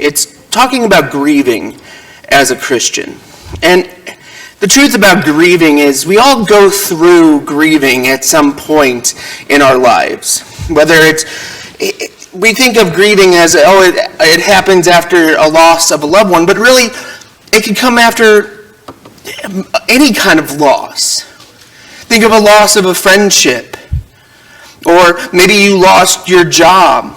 It's talking about grieving as a Christian. And the truth about grieving is we all go through grieving at some point in our lives. Whether we think of grieving as, it happens after a loss of a loved one, but really it can come after any kind of loss. Think of a loss of a friendship, or maybe you lost your job,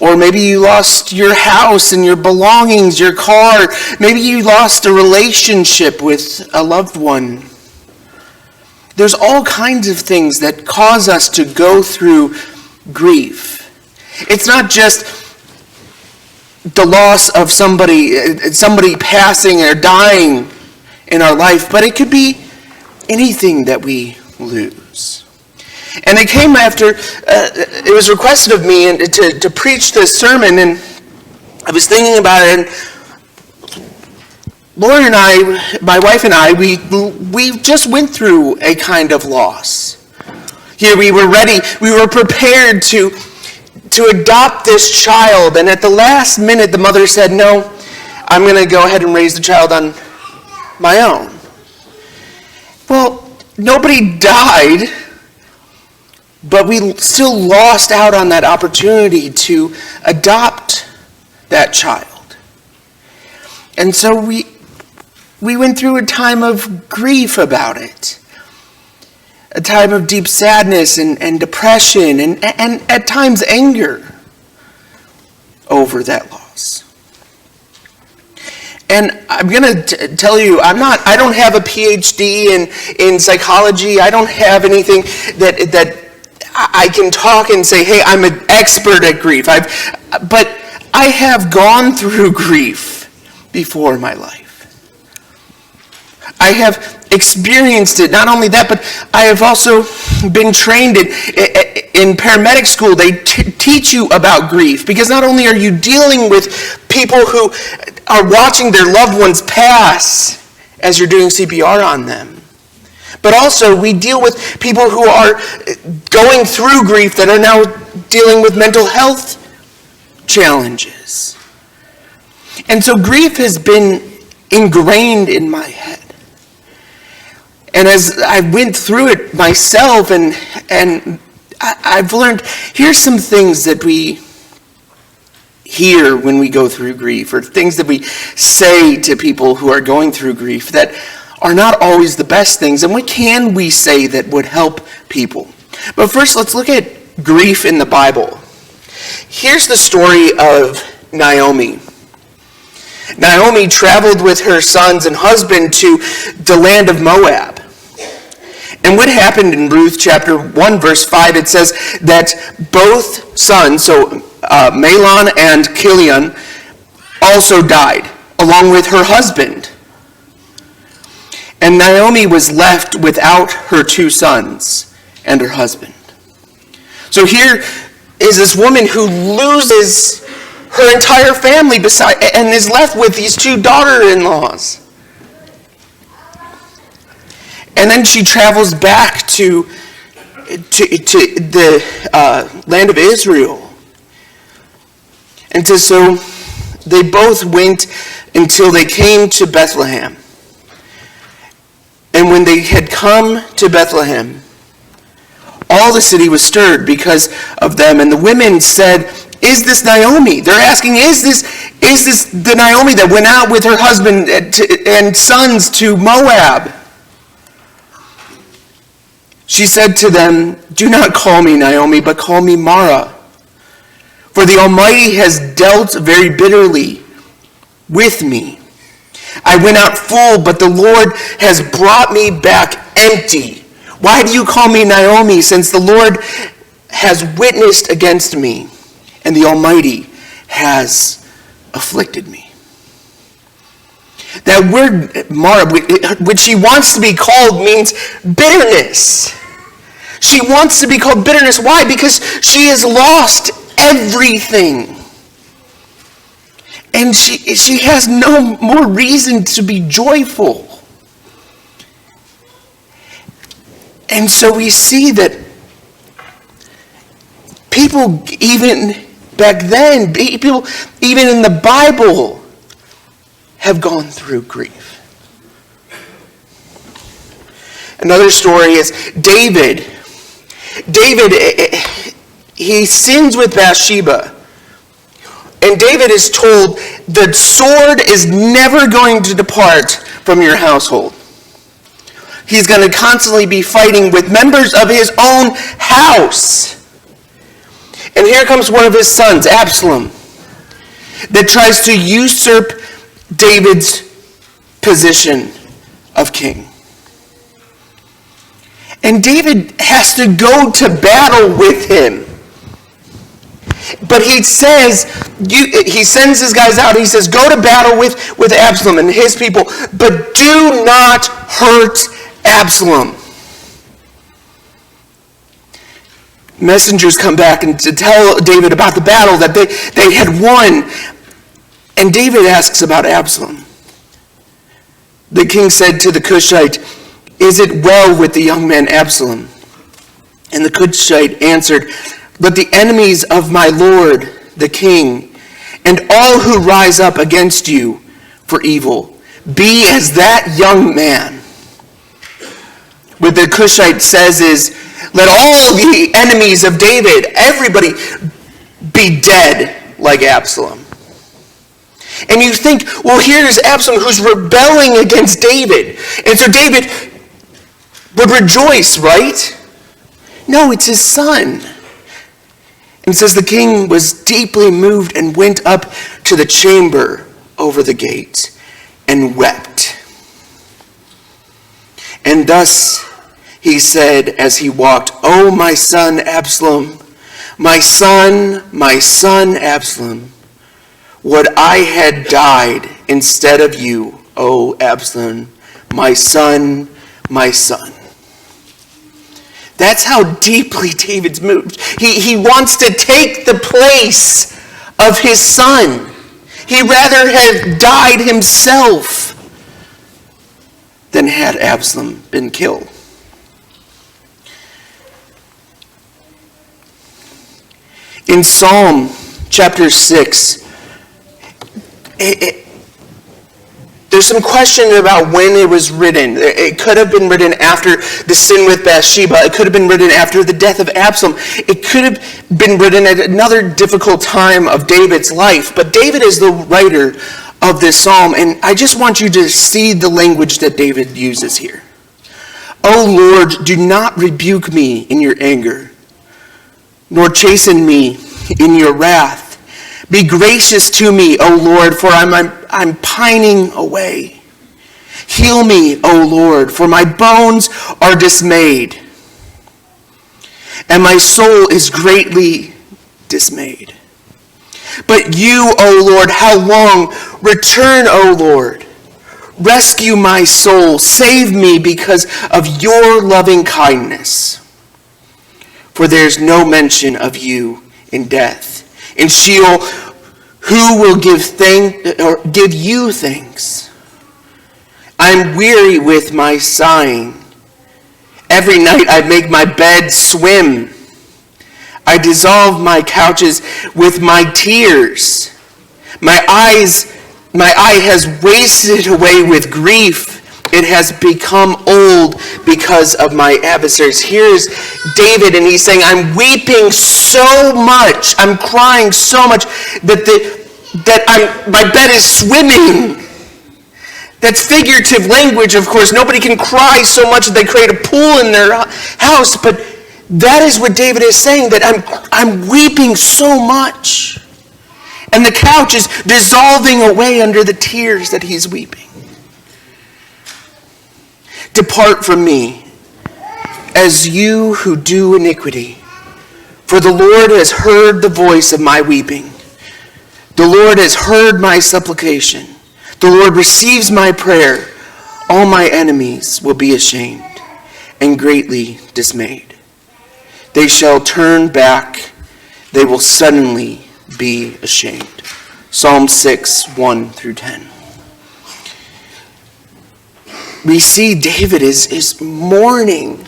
or maybe you lost your house and your belongings, your car. Maybe you lost a relationship with a loved one. There's all kinds of things that cause us to go through grief. It's not just the loss of somebody passing or dying in our life, but it could be anything that we lose. And it came after, it was requested of me to preach this sermon, and I was thinking about it, and Lori and I, my wife and I, we just went through a kind of loss. Here we were ready, we were prepared to adopt this child, and at the last minute the mother said, no, I'm going to go ahead and raise the child on my own. Well, nobody died, but we still lost out on that opportunity to adopt that child. And so we went through a time of grief about it. A time of deep sadness and depression and at times anger over that loss. And I'm going to tell you, I don't have a PhD in psychology. I don't have anything that I can talk and say, hey, I'm an expert at grief. But I have gone through grief before in my life. I have experienced it. Not only that, but I have also been trained in paramedic school. They teach you about grief, because not only are you dealing with people who are watching their loved ones pass as you're doing CPR on them, but also we deal with people who are going through grief that are now dealing with mental health challenges. And so grief has been ingrained in my head. And as I went through it myself, and I've learned, here's some things that we hear when we go through grief, or things that we say to people who are going through grief that are not always the best things. And what can we say that would help people? But first, let's look at grief in the Bible. Here's the story of Naomi. Naomi traveled with her sons and husband to the land of Moab. And what happened in Ruth chapter 1, verse 5, it says that both sons, so Mahlon and Chilion, also died, along with her husband. And Naomi was left without her two sons and her husband. So here is this woman who loses her entire family and is left with these two daughter-in-laws. And then she travels back to the land of Israel. And so they both went until they came to Bethlehem. And when they had come to Bethlehem, all the city was stirred because of them. And the women said, is this Naomi? They're asking, is this the Naomi that went out with her husband and sons to Moab? She said to them, do not call me Naomi, but call me Mara. For the Almighty has dealt very bitterly with me. I went out full, but the Lord has brought me back empty. Why do you call me Naomi, since the Lord has witnessed against me, and the Almighty has afflicted me? That word Mara, which she wants to be called, means bitterness. She wants to be called bitterness. Why? Because she has lost everything. And she has no more reason to be joyful. And so we see that people even back then, people, even in the Bible, have gone through grief. Another story is David. David, he sins with Bathsheba. And David is told, the sword is never going to depart from your household. He's going to constantly be fighting with members of his own house. And here comes one of his sons, Absalom, that tries to usurp David's position of king. And David has to go to battle with him. But he says, he sends his guys out. He says, go to battle with Absalom and his people, but do not hurt Absalom. Messengers come back and to tell David about the battle that they had won. And David asks about Absalom. The king said to the Cushite, is it well with the young man Absalom? And the Cushite answered, let the enemies of my lord, the king, and all who rise up against you for evil, be as that young man. What the Cushite says is, let all the enemies of David, everybody, be dead like Absalom. And you think, well, here's Absalom who's rebelling against David. And so David would rejoice, right? No, it's his son. And it says the king was deeply moved and went up to the chamber over the gate and wept. And thus he said as he walked, O my son Absalom, my son Absalom, would I had died instead of you, O Absalom, my son, my son. That's how deeply David's moved. He wants to take the place of his son. He'd rather have died himself than had Absalom been killed. In Psalm chapter 6, there's some question about when it was written. It could have been written after the sin with Bathsheba. It could have been written after the death of Absalom. It could have been written at another difficult time of David's life. But David is the writer of this psalm, and I just want you to see the language that David uses here. O Lord, do not rebuke me in your anger, nor chasten me in your wrath. Be gracious to me, O Lord, for I'm pining away. Heal me, O Lord, for my bones are dismayed, and my soul is greatly dismayed. But you, O Lord, how long? Return, O Lord. Rescue my soul. Save me because of your loving kindness. For there's no mention of you in death. In Sheol, who will give you thanks? I'm weary with my sighing. Every night I make my bed swim. I dissolve my couches with my tears. My eye has wasted away with grief. It has become old because of my adversaries. Here's David, and he's saying, I'm weeping so much, I'm crying so much that my bed is swimming. That's figurative language, of course. Nobody can cry so much that they create a pool in their house, but that is what David is saying, that I'm weeping so much. And the couch is dissolving away under the tears that he's weeping. Depart from me, as you who do iniquity, for the Lord has heard the voice of my weeping. The Lord has heard my supplication. The Lord receives my prayer. All my enemies will be ashamed and greatly dismayed. They shall turn back. They will suddenly be ashamed. Psalm 6, 1 through 10. We see David is mourning,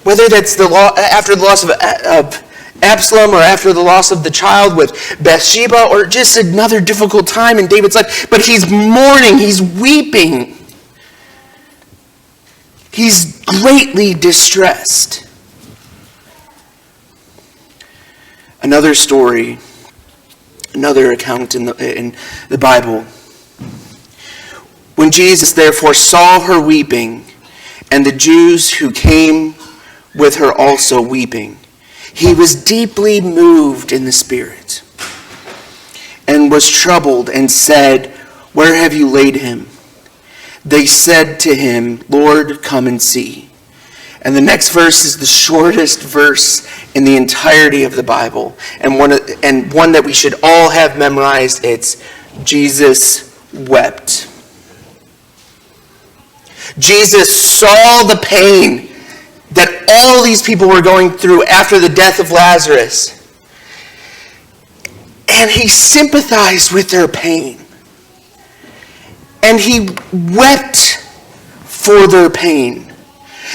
whether that's after the loss of Absalom, or after the loss of the child with Bathsheba, or just another difficult time in David's life. But he's mourning, he's weeping. He's greatly distressed. Another story, another account in the Bible. When Jesus therefore saw her weeping, and the Jews who came with her also weeping, he was deeply moved in the spirit, and was troubled, and said, "Where have you laid him?" They said to him, "Lord, come and see." And the next verse is the shortest verse in the entirety of the Bible, and one that we should all have memorized. It's Jesus wept. Jesus saw the pain that all these people were going through after the death of Lazarus, and he sympathized with their pain, and he wept for their pain.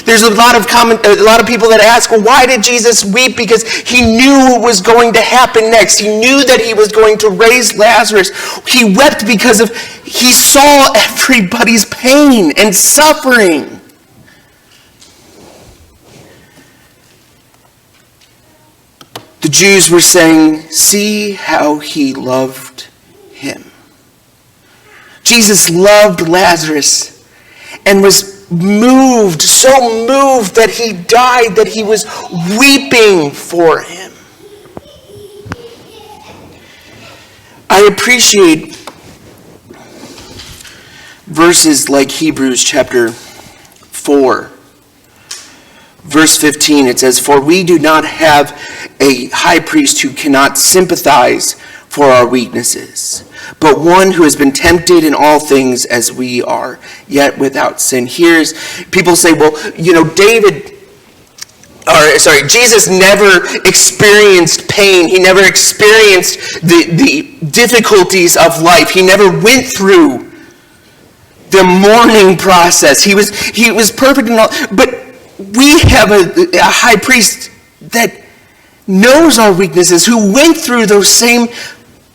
There's a lot of people that ask, well, why did Jesus weep? Because he knew what was going to happen next. He knew that he was going to raise Lazarus. He wept because he saw everybody's pain and suffering. The Jews were saying, "See how he loved him." Jesus loved Lazarus and was moved, so moved that he died, that he was weeping for him. I appreciate verses like Hebrews chapter 4, verse 15. It says, "For we do not have a high priest who cannot sympathize for our weaknesses, but one who has been tempted in all things as we are, yet without sin." People say, well, Jesus never experienced pain. He never experienced the difficulties of life. He never went through the mourning process. He was perfect in all, but we have a high priest that knows our weaknesses, who went through those same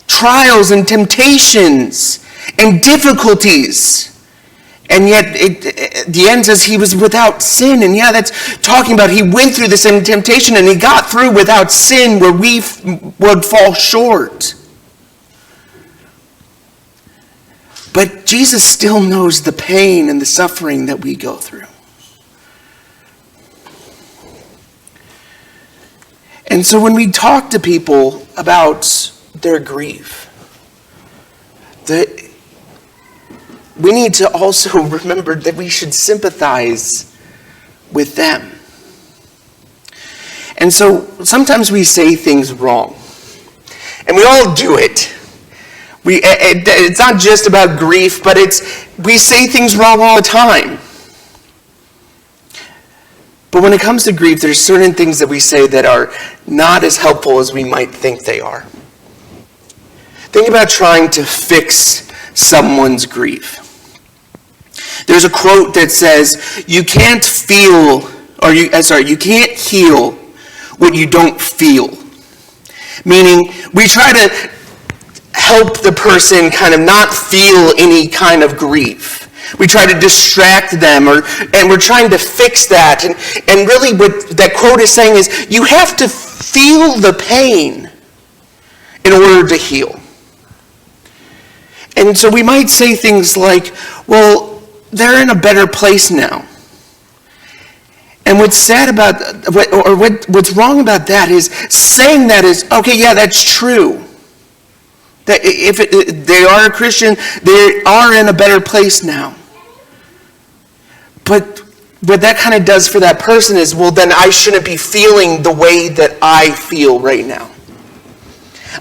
trials and temptations and difficulties. And yet, the end says he was without sin. And yeah, that's talking about he went through the same temptation and he got through without sin where we would fall short. But Jesus still knows the pain and the suffering that we go through. And so when we talk to people about their grief, we need to also remember that we should sympathize with them. And so sometimes we say things wrong, and we all do it. It's not just about grief, but we say things wrong all the time. But when it comes to grief, there's certain things that we say that are not as helpful as we might think they are. Think about trying to fix someone's grief. There's a quote that says, you can't heal what you don't feel. Meaning, we try to help the person kind of not feel any kind of grief. We try to distract them, and we're trying to fix that. And really what that quote is saying is, you have to feel the pain in order to heal. And so we might say things like, well, they're in a better place now. And what's sad about, what's wrong about that is saying that is, okay, yeah, that's true. That if they are a Christian, they are in a better place now. But what that kind of does for that person is, well, then I shouldn't be feeling the way that I feel right now.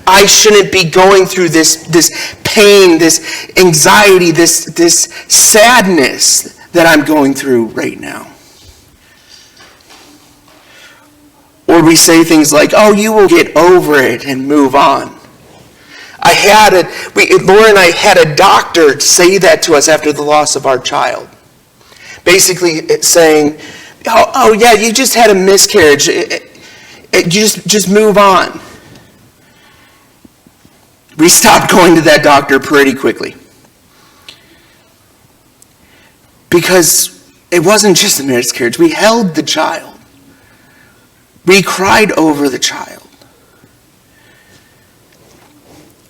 I shouldn't be going through this pain, this anxiety, this sadness that I'm going through right now. Or we say things like, oh, you will get over it and move on. Laura and I had a doctor say that to us after the loss of our child. Basically saying, oh yeah, you just had a miscarriage. just move on. We stopped going to that doctor pretty quickly. Because it wasn't just a miscarriage. We held the child. We cried over the child.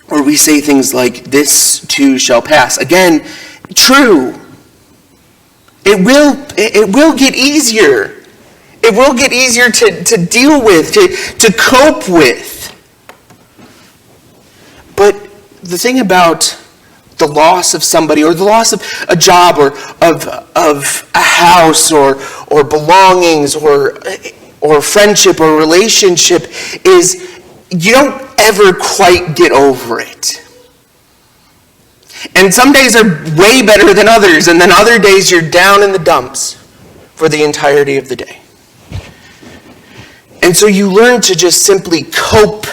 Or we say things like, this too shall pass. Again, true. It will get easier. It will get easier to deal with, to cope with. But the thing about the loss of somebody, or the loss of a job, or of a house, or belongings, or friendship, or relationship, is you don't ever quite get over it. And some days are way better than others, and then other days you're down in the dumps for the entirety of the day. And so you learn to just simply cope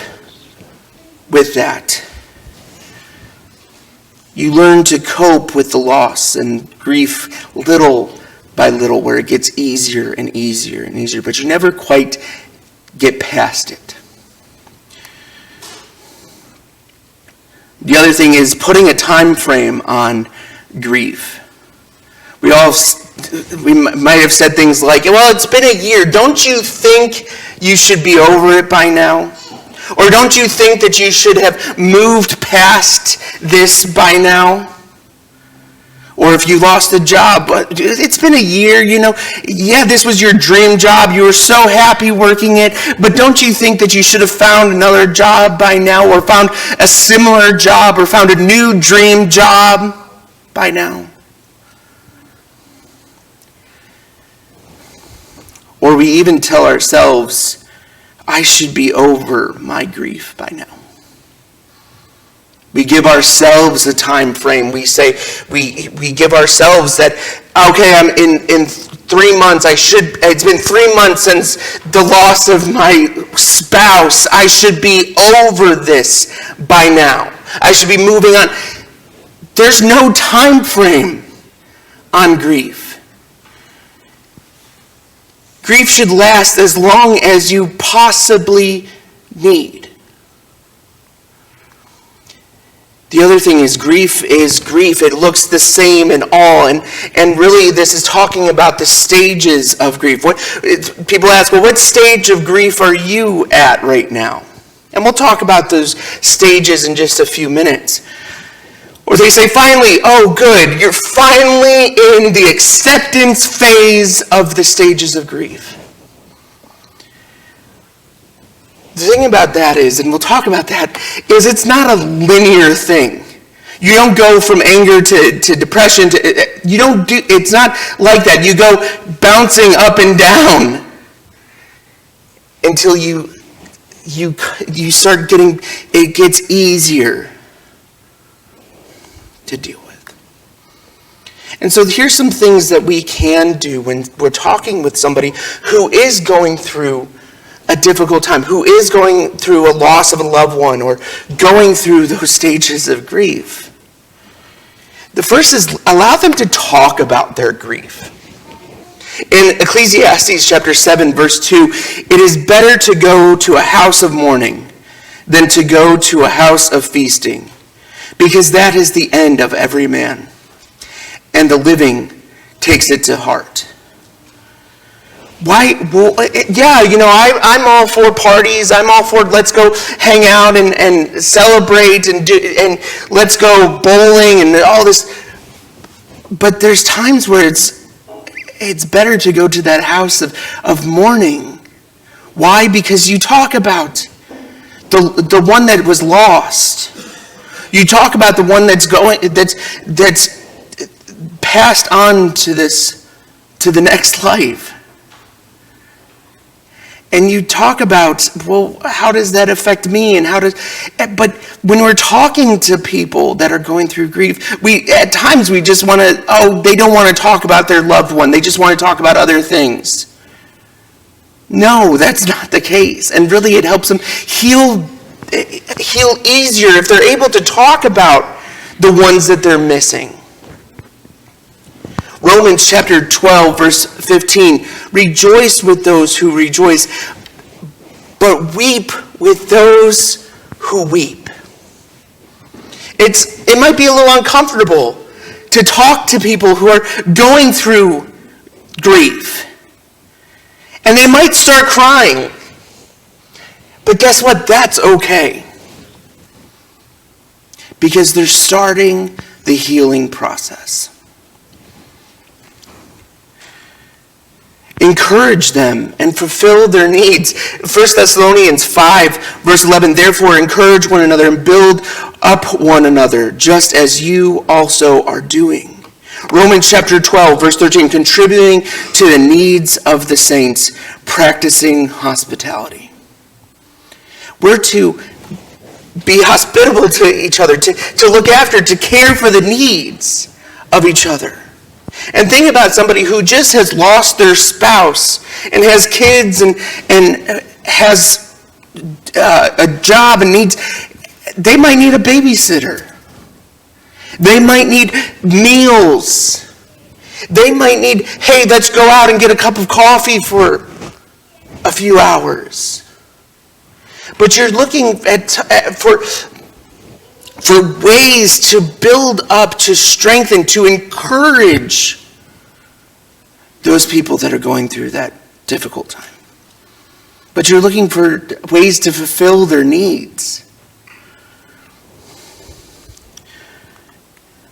with that. You learn to cope with the loss and grief little by little, where it gets easier and easier and easier, but you never quite get past it. The other thing is putting a time frame on grief. We might have said things like, well, it's been a year. Don't you think you should be over it by now? Or don't you think that you should have moved past this by now? Or if you lost a job, it's been a year, yeah, this was your dream job. You were so happy working it, but don't you think that you should have found another job by now, or found a similar job, or found a new dream job by now? Or we even tell ourselves, I should be over my grief by now. We give ourselves a time frame. We say, we give ourselves that, okay, I'm in 3 months, it's been 3 months since the loss of my spouse. I should be over this by now. I should be moving on. There's no time frame on grief. Grief should last as long as you possibly need. The other thing is grief is grief. It looks the same in all. And really this is talking about the stages of grief. People ask, well, what stage of grief are you at right now? And we'll talk about those stages in just a few minutes. Or they say, finally, oh good, you're finally in the acceptance phase of the stages of grief. The thing about that is, and we'll talk about that, is it's not a linear thing. You don't go from anger to depression it's not like that. You go bouncing up and down until you start getting, it gets easier to deal with. And so here's some things that we can do when we're talking with somebody who is going through a difficult time, who is going through a loss of a loved one, or going through those stages of grief. The first is allow them to talk about their grief. In Ecclesiastes chapter 7, verse 2, it is better to go to a house of mourning than to go to a house of feasting, because that is the end of every man, and the living takes it to heart. Why? Well, yeah, I'm all for parties. I'm all for let's go hang out and celebrate and let's go bowling and all this. But there's times where it's better to go to that house of mourning. Why? Because you talk about the one that was lost. You talk about the one that's passed on to the next life. And you talk about, well, how does that affect me? But when we're talking to people that are going through grief, at times we just want to, they don't want to talk about their loved one. They just want to talk about other things. No, that's not the case. And really it helps them heal easier if they're able to talk about the ones that they're missing. Romans chapter 12, verse 15, rejoice with those who rejoice, but weep with those who weep. It might be a little uncomfortable to talk to people who are going through grief. And they might start crying. But guess what? That's okay. Because they're starting the healing process. Encourage them and fulfill their needs. 1 Thessalonians 5, verse 11, therefore encourage one another and build up one another, just as you also are doing. Romans chapter 12, verse 13, contributing to the needs of the saints, practicing hospitality. We're to be hospitable to each other, to look after, to care for the needs of each other. And think about somebody who just has lost their spouse and has kids and has a job and they might need a babysitter. They might need meals. They might need, hey, let's go out and get a cup of coffee for a few hours. But you're looking for ways to build up, to strengthen, to encourage those people that are going through that difficult time. But you're looking for ways to fulfill their needs.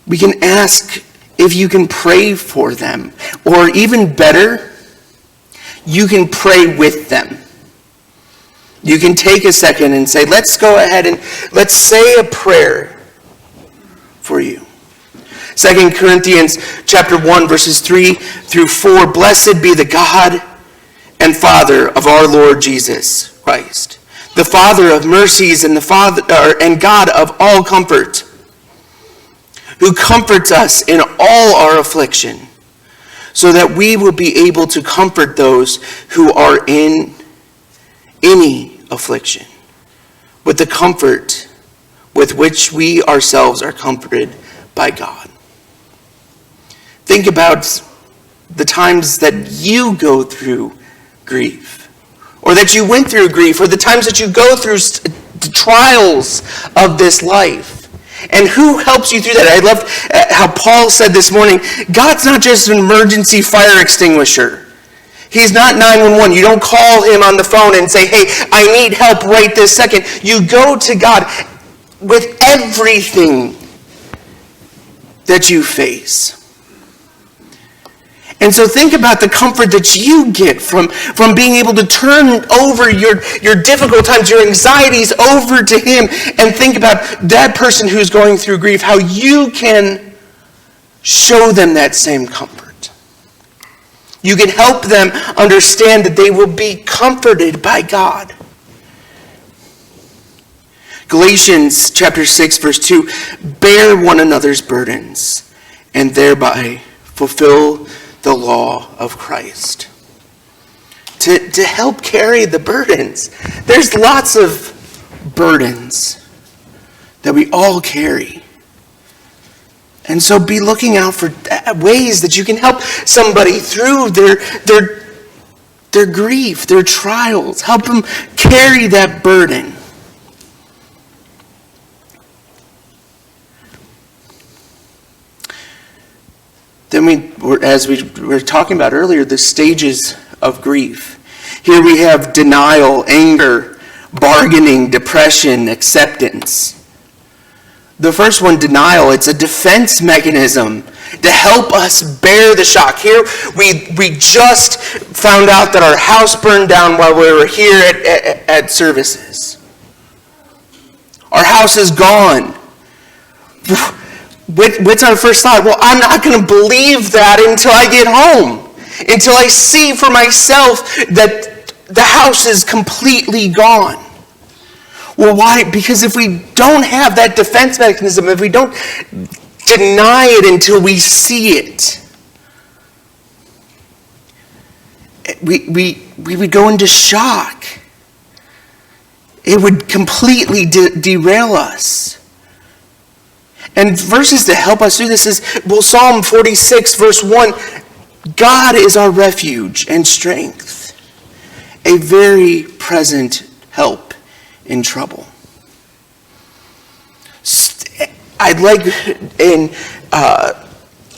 We can ask if you can pray for them, or even better, you can pray with them. You can take a second and say, let's go ahead and let's say a prayer for you. 2 Corinthians chapter 1, verses 3 through 4, blessed be the God and Father of our Lord Jesus Christ, the Father of mercies and and God of all comfort, who comforts us in all our affliction, so that we will be able to comfort those who are in any affliction with the comfort with which we ourselves are comforted by God. Think about the times that you go through grief, or that you went through grief, or the times that you go through the trials of this life. And who helps you through that? I love how Paul said this morning, God's not just an emergency fire extinguisher. He's not 911. You don't call him on the phone and say, hey, I need help right this second. You go to God with everything that you face. And so think about the comfort that you get from being able to turn over your difficult times, your anxieties over to him, and think about that person who's going through grief, how you can show them that same comfort. You can help them understand that they will be comforted by God. Galatians chapter 6, verse 2, bear one another's burdens and thereby fulfill the law of Christ. To help carry the burdens. There's lots of burdens that we all carry. And so be looking out for ways that you can help somebody through their grief, their trials. Help them carry that burden. Then as we were talking about earlier, the stages of grief. Here we have denial, anger, bargaining, depression, acceptance. The first one, denial, it's a defense mechanism to help us bear the shock. Here, we just found out that our house burned down while we were here at services. Our house is gone. What's our first thought? Well, I'm not going to believe that until I get home, until I see for myself that the house is completely gone. Well, why? Because if we don't have that defense mechanism, if we don't deny it until we see it, we would go into shock. It would completely derail us. And verses to help us do this is, well, Psalm 46, verse 1, God is our refuge and strength, a very present help in trouble. I'd like in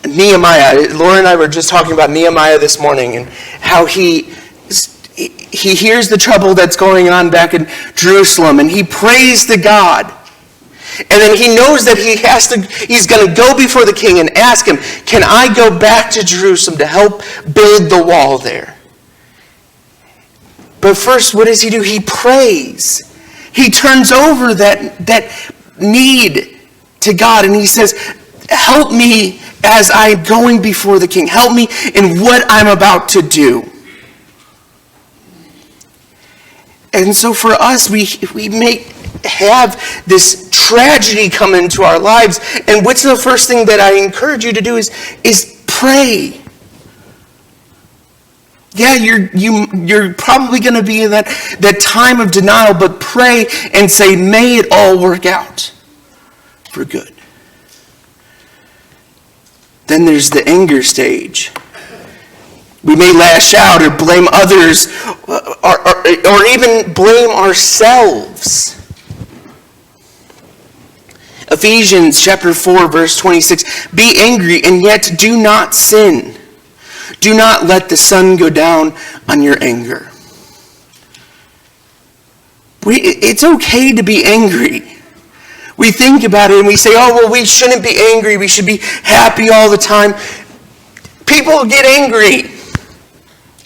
Nehemiah, Laura and I were just talking about Nehemiah this morning and how he hears the trouble that's going on back in Jerusalem, and he prays to God. And then he knows that he's going to go before the king and ask him, can I go back to Jerusalem to help build the wall there? But first, what does he do? He prays. He turns over that need to God, and he says, help me as I'm going before the king. Help me in what I'm about to do. And so for us, we may have this tragedy come into our lives. And what's the first thing that I encourage you to do is pray. Yeah, you're probably going to be in that time of denial, but pray and say, may it all work out for good. Then there's the anger stage. We may lash out or blame others or even blame ourselves. Ephesians chapter 4, verse 26. Be angry and yet do not sin. Do not let the sun go down on your anger. It's okay to be angry. We think about it and we say, oh, well, we shouldn't be angry. We should be happy all the time. People get angry.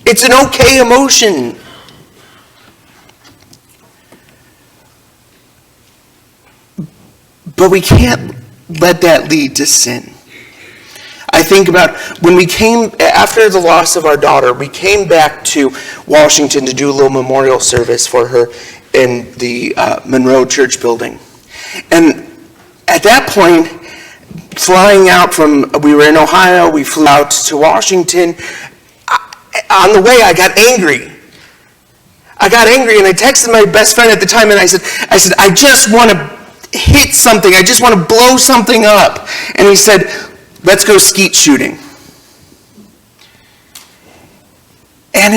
It's an okay emotion. But we can't let that lead to sin. I think about when we came, after the loss of our daughter, we came back to Washington to do a little memorial service for her in the Monroe Church building. And at that point, flying out we were in Ohio, we flew out to Washington. On the way, I got angry. And I texted my best friend at the time and I said, I just want to hit something. I just want to blow something up. And he said, let's go skeet shooting. And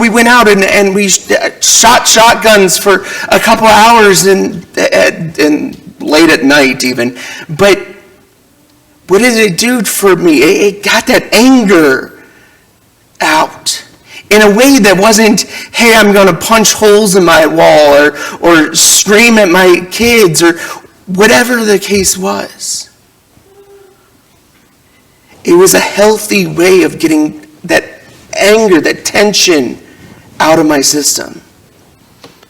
we went out and we shot shotguns for a couple hours and late at night even. But what did it do for me? It got that anger out in a way that wasn't, hey, I'm going to punch holes in my wall or scream at my kids or whatever the case was. It was a healthy way of getting that anger, that tension out of my system.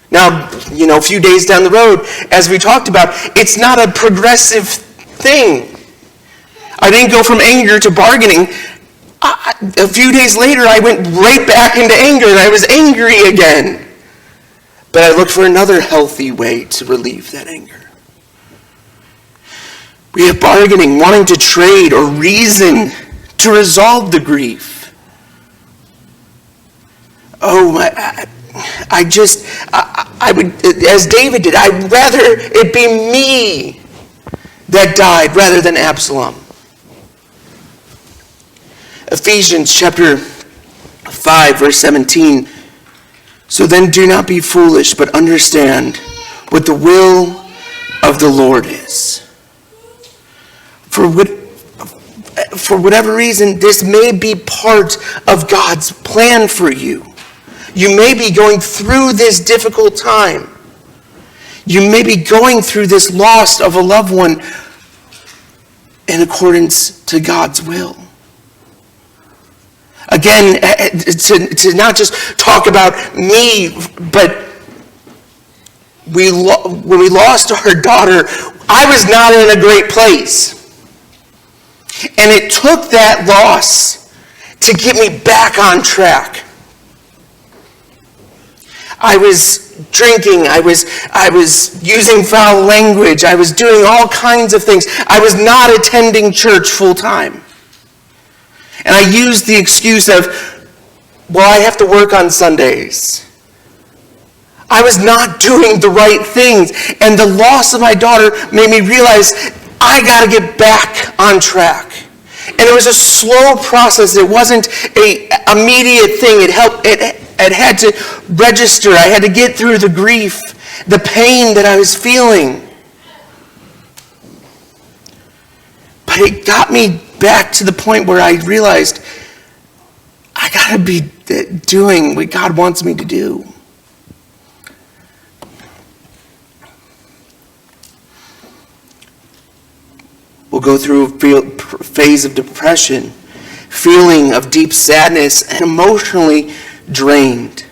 Now, a few days down the road, as we talked about, it's not a progressive thing. I didn't go from anger to bargaining. A few days later, I went right back into anger, and I was angry again. But I looked for another healthy way to relieve that anger. We have bargaining, wanting to trade or reason to resolve the grief. I would, as David did, I'd rather it be me that died rather than Absalom. Ephesians chapter 5, verse 17. So then do not be foolish, but understand what the will of the Lord is. For whatever reason, this may be part of God's plan for you. You may be going through this difficult time. You may be going through this loss of a loved one in accordance to God's will. Again, to not just talk about me, but when we lost our daughter, I was not in a great place. And it took that loss to get me back on track. I was drinking, I was using foul language, I was doing all kinds of things. I was not attending church full time. And I used the excuse of, well, I have to work on Sundays. I was not doing the right things. And the loss of my daughter made me realize I got to get back on track. And it was a slow process. It wasn't an immediate thing. had to register. I had to get through the grief, the pain that I was feeling. But it got me back to the point where I realized I got to be doing what God wants me to do. We'll go through a phase of depression, feeling of deep sadness, and emotionally drained.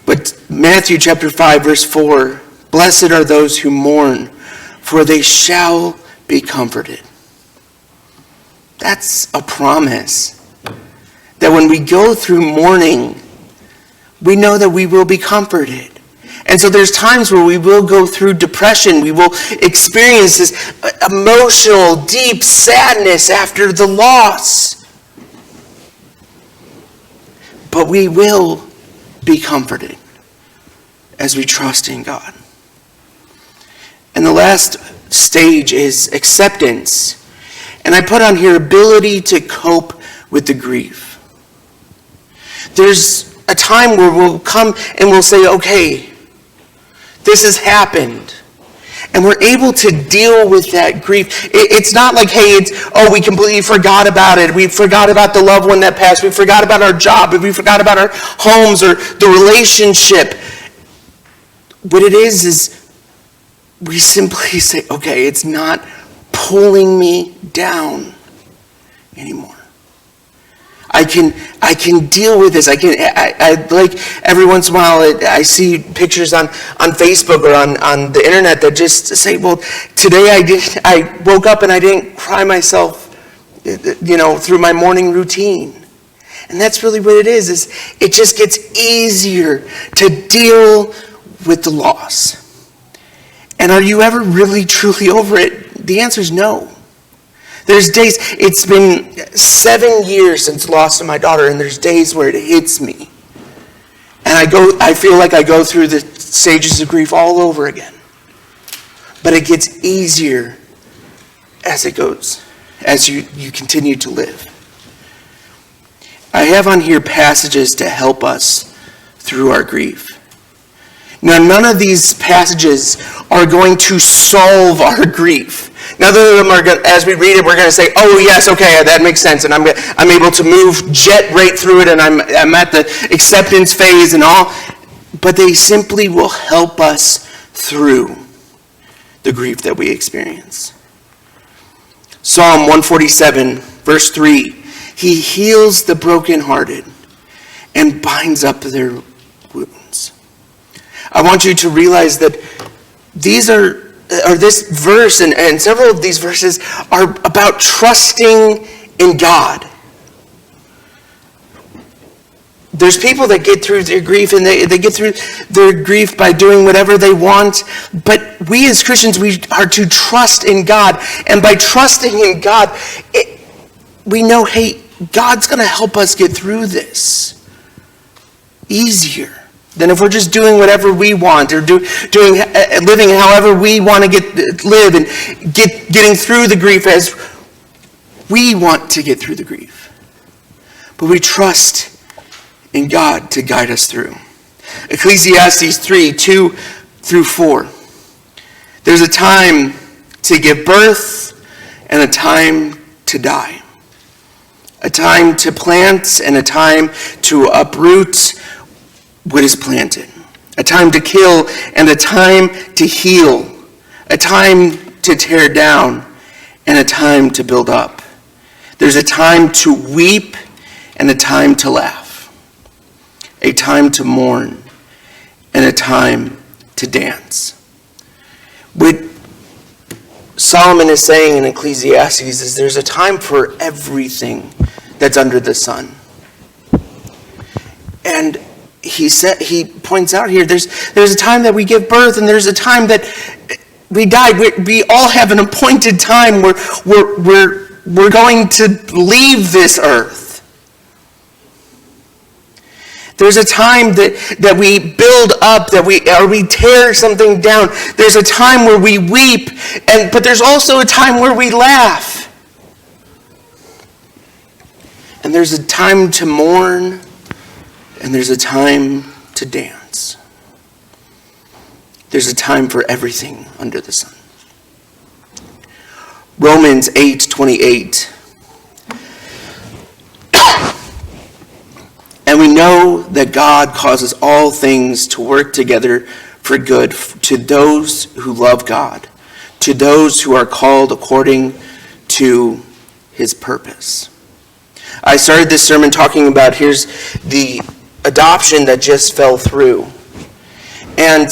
But Matthew chapter 5, verse 4, "Blessed are those who mourn, for they shall be comforted." That's a promise. That when we go through mourning, we know that we will be comforted. And so there's times where we will go through depression. We will experience this emotional, deep sadness after the loss. But we will be comforted as we trust in God. And the last stage is acceptance. And I put on here ability to cope with the grief. There's a time where we'll come and we'll say, okay, this has happened. And we're able to deal with that grief. It's not like, hey, we completely forgot about it. We forgot about the loved one that passed. We forgot about our job. We forgot about our homes or the relationship. What it is we simply say, okay, it's not pulling me down anymore. I can deal with this. I like every once in a while I see pictures on Facebook or on the internet that just say, well, today I woke up and I didn't cry myself, through my morning routine. And that's really what it is it just gets easier to deal with the loss. And are you ever really truly over it? The answer is no. There's days, it's been 7 years since the loss of my daughter, and there's days where it hits me. And I feel like I go through the stages of grief all over again. But it gets easier as it goes, as you continue to live. I have on here passages to help us through our grief. Now, none of these passages are going to solve our grief. Now, none of them are going, as we read it, we're going to say, oh, yes, okay, that makes sense. And I'm able to move jet right through it, and I'm at the acceptance phase and all. But they simply will help us through the grief that we experience. Psalm 147, verse 3, He heals the brokenhearted and binds up their wounds. I want you to realize that this verse and several of these verses are about trusting in God. There's people that get through their grief and they get through their grief by doing whatever they want. But we as Christians, we are to trust in God. And by trusting in God, we know, hey, God's going to help us get through this easier than if we're just doing whatever we want or living however we want to live and getting through the grief as we want to get through the grief. But we trust in God to guide us through. Ecclesiastes 3:2-4. There's a time to give birth and a time to die. A time to plant and a time to uproot what is planted. A time to kill and a time to heal. A time to tear down and a time to build up. There's a time to weep and a time to laugh. A time to mourn and a time to dance. What Solomon is saying in Ecclesiastes is there's a time for everything that's under the sun. And he points out here, there's a time that we give birth and there's a time that we die. We all have an appointed time where we're going to leave this earth. There's a time that we build up, that we tear something down. There's a time where we weep, but there's also a time where we laugh. And there's a time to mourn, And there's a time to dance. There's a time for everything under the sun. Romans 8:28. And we know that God causes all things to work together for good to those who love God, to those who are called according to his purpose. I started this sermon talking about here's the adoption that just fell through. And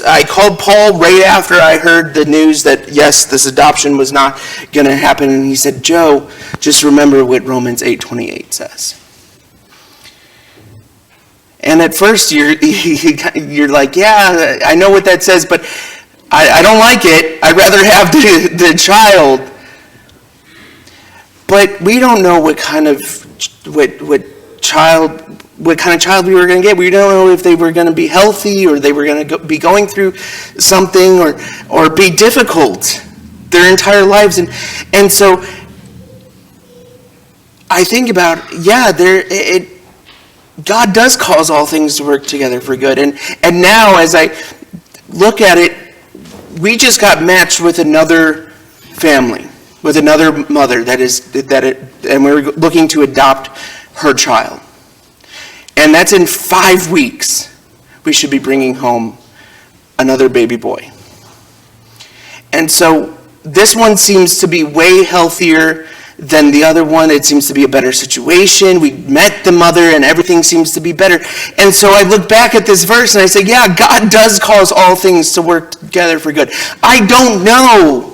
I called Paul right after I heard the news that, yes, this adoption was not going to happen. And he said, Joe, just remember what Romans 8:28 says. And at first you're like, yeah, I know what that says, but I don't like it. I'd rather have the child. But we don't know what kind of child we were going to get. We don't know if they were going to be healthy or they were going to be going through something or be difficult their entire lives. And so I think about, God does cause all things to work together for good. And now as I look at it, we just got matched with another family, with another mother and we're looking to adopt her child. And that's in 5 weeks. We should be bringing home another baby boy. And so this one seems to be way healthier than the other one. It seems to be a better situation. We met the mother and everything seems to be better. And so I look back at this verse and I say, yeah, God does cause all things to work together for good. I don't know.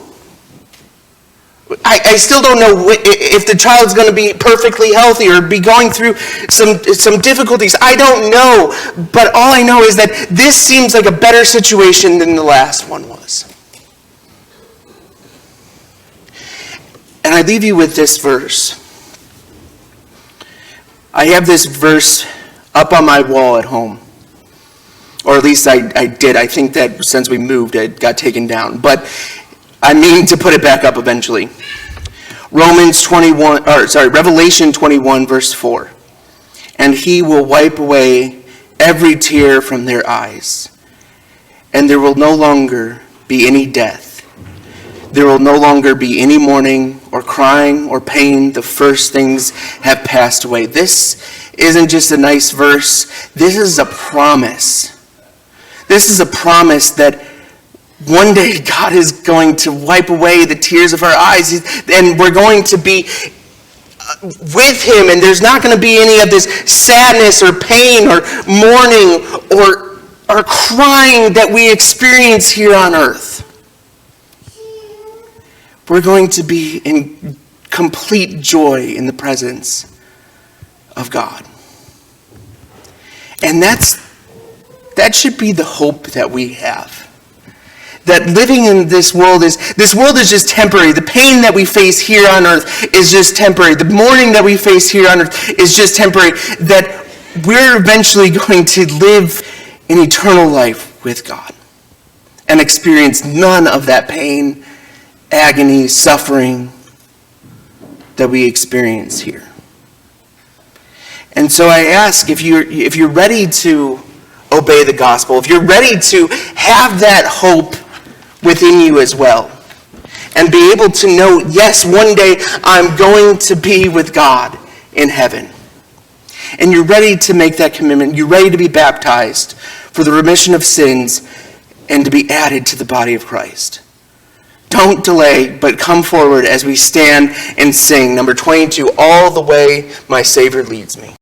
I still don't know if the child's going to be perfectly healthy or be going through some difficulties. I don't know. But all I know is that this seems like a better situation than the last one was. And I leave you with this verse. I have this verse up on my wall at home. Or at least I did. I think that since we moved, it got taken down. But I mean to put it back up eventually. Revelation 21, verse 4. And he will wipe away every tear from their eyes. And there will no longer be any death. There will no longer be any mourning or crying or pain. The first things have passed away. This isn't just a nice verse. This is a promise. This is a promise that one day God is going to wipe away the tears of our eyes, and we're going to be with him, and there's not going to be any of this sadness or pain or mourning or crying that we experience here on earth. We're going to be in complete joy in the presence of God. And that should be the hope that we have. That living in this world is just temporary. The pain that we face here on earth is just temporary. The mourning that we face here on earth is just temporary. That we're eventually going to live in eternal life with God and experience none of that pain, agony, suffering that we experience here. And so I ask, if you're ready to obey the gospel, if you're ready to have that hope within you as well, and be able to know, yes, one day I'm going to be with God in heaven, and you're ready to make that commitment, you're ready to be baptized for the remission of sins and to be added to the body of Christ. Don't delay, but come forward as we stand and sing number 22, All the Way My Savior Leads Me.